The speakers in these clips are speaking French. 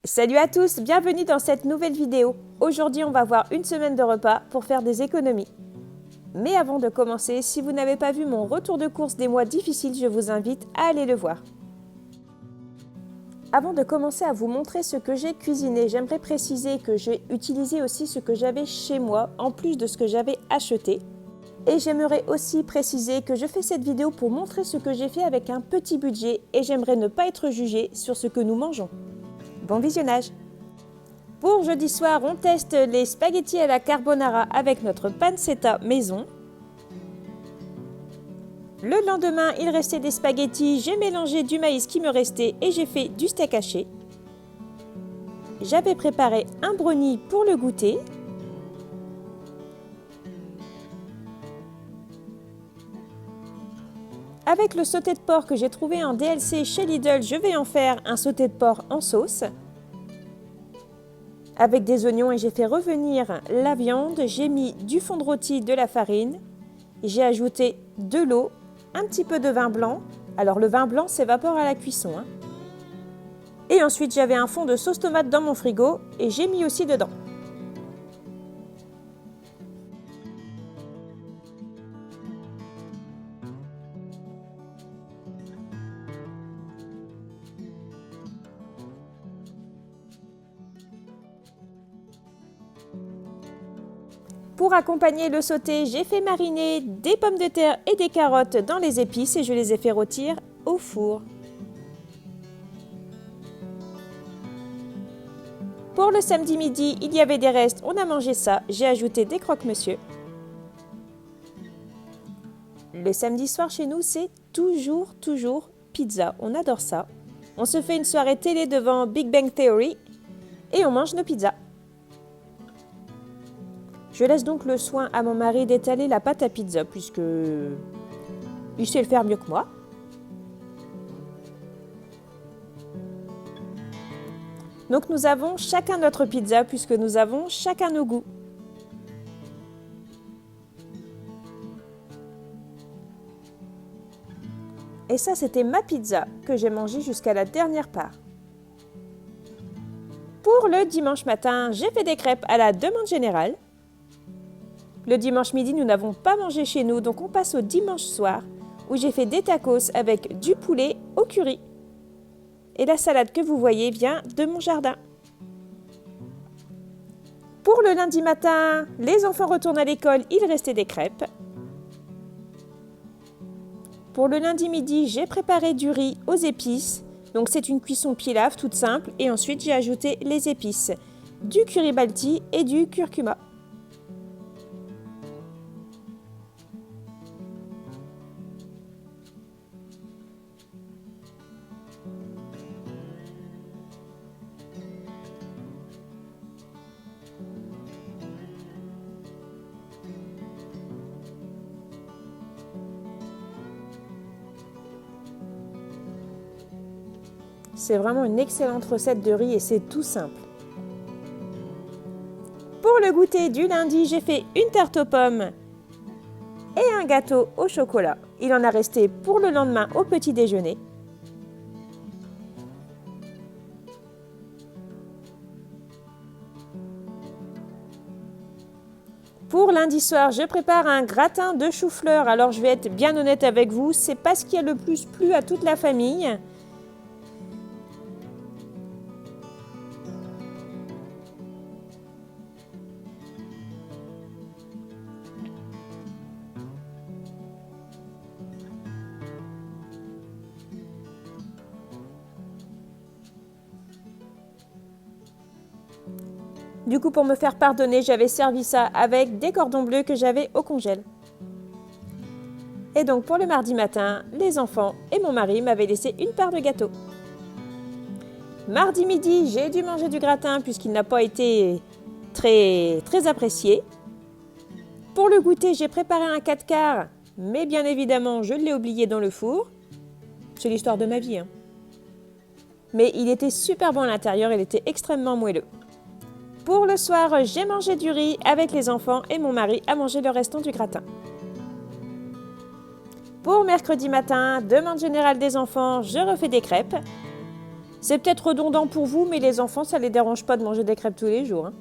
Salut à tous, bienvenue dans cette nouvelle vidéo. Aujourd'hui, on va voir une semaine de repas pour faire des économies. Mais avant de commencer, si vous n'avez pas vu mon retour de course des mois difficiles, je vous invite à aller le voir. Avant de commencer à vous montrer ce que j'ai cuisiné, j'aimerais préciser que j'ai utilisé aussi ce que j'avais chez moi, en plus de ce que j'avais acheté. Et j'aimerais aussi préciser que je fais cette vidéo pour montrer ce que j'ai fait avec un petit budget et j'aimerais ne pas être jugée sur ce que nous mangeons. Bon visionnage! Pour jeudi soir, on teste les spaghettis à la carbonara avec notre pancetta maison. Le lendemain, il restait des spaghettis, j'ai mélangé du maïs qui me restait et j'ai fait du steak haché. J'avais préparé un brownie pour le goûter. Avec le sauté de porc que j'ai trouvé en DLC chez Lidl, je vais en faire un sauté de porc en sauce. Avec des oignons et j'ai fait revenir la viande, j'ai mis du fond de rôti, de la farine, j'ai ajouté de l'eau, un petit peu de vin blanc. Alors le vin blanc s'évapore à la cuisson. Et ensuite j'avais un fond de sauce tomate dans mon frigo et j'ai mis aussi dedans. Pour accompagner le sauté, j'ai fait mariner des pommes de terre et des carottes dans les épices et je les ai fait rôtir au four. Pour le samedi midi, il y avait des restes, on a mangé ça, j'ai ajouté des croque-monsieur. Le samedi soir chez nous, c'est toujours pizza, on adore ça. On se fait une soirée télé devant Big Bang Theory et on mange nos pizzas. Je laisse donc le soin à mon mari d'étaler la pâte à pizza puisque il sait le faire mieux que moi. Donc nous avons chacun notre pizza puisque nous avons chacun nos goûts. Et ça, c'était ma pizza que j'ai mangée jusqu'à la dernière part. Pour le dimanche matin, j'ai fait des crêpes à la demande générale. Le dimanche midi, nous n'avons pas mangé chez nous, donc on passe au dimanche soir où j'ai fait des tacos avec du poulet au curry. Et la salade que vous voyez vient de mon jardin. Pour le lundi matin, les enfants retournent à l'école, il restait des crêpes. Pour le lundi midi, j'ai préparé du riz aux épices. Donc c'est une cuisson pilaf toute simple et ensuite j'ai ajouté les épices, du curry balti et du curcuma. C'est vraiment une excellente recette de riz et c'est tout simple. Pour le goûter du lundi, j'ai fait une tarte aux pommes et un gâteau au chocolat. Il en a resté pour le lendemain au petit déjeuner. Pour lundi soir, je prépare un gratin de chou-fleur. Alors je vais être bien honnête avec vous, c'est pas ce qui a le plus plu à toute la famille. Du coup, pour me faire pardonner, j'avais servi ça avec des cordons bleus que j'avais au congèle. Et donc pour le mardi matin, les enfants et mon mari m'avaient laissé une part de gâteau. Mardi midi, j'ai dû manger du gratin puisqu'il n'a pas été très apprécié. Pour le goûter, j'ai préparé un 4 quarts, mais bien évidemment, je l'ai oublié dans le four. C'est l'histoire de ma vie. Mais il était super bon à l'intérieur, il était extrêmement moelleux. Pour le soir, j'ai mangé du riz avec les enfants et mon mari a mangé le restant du gratin. Pour mercredi matin, demande générale des enfants, je refais des crêpes. C'est peut-être redondant pour vous, mais les enfants, ça les dérange pas de manger des crêpes tous les jours, hein.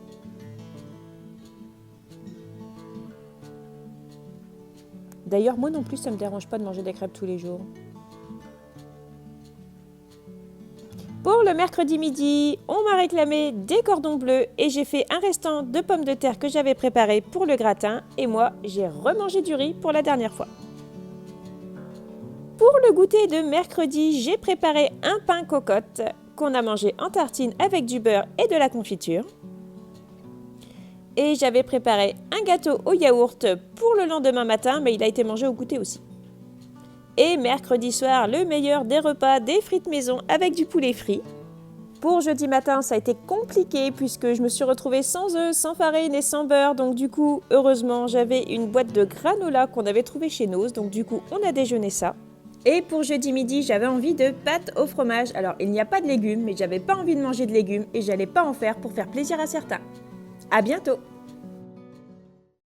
D'ailleurs, moi non plus, ça me dérange pas de manger des crêpes tous les jours. Pour le mercredi midi, on m'a réclamé des cordons bleus et j'ai fait un restant de pommes de terre que j'avais préparé pour le gratin et moi, j'ai remangé du riz pour la dernière fois. Pour le goûter de mercredi, j'ai préparé un pain cocotte qu'on a mangé en tartine avec du beurre et de la confiture. Et j'avais préparé un gâteau au yaourt pour le lendemain matin, mais il a été mangé au goûter aussi. Et mercredi soir, le meilleur des repas, des frites maison avec du poulet frit. Pour jeudi matin, ça a été compliqué puisque je me suis retrouvée sans œufs, sans farine et sans beurre. Donc du coup, heureusement, j'avais une boîte de granola qu'on avait trouvée chez Noz. Donc du coup, on a déjeuné ça. Et pour jeudi midi, j'avais envie de pâtes au fromage. Alors, il n'y a pas de légumes, mais j'avais pas envie de manger de légumes et j'allais pas en faire pour faire plaisir à certains. À bientôt!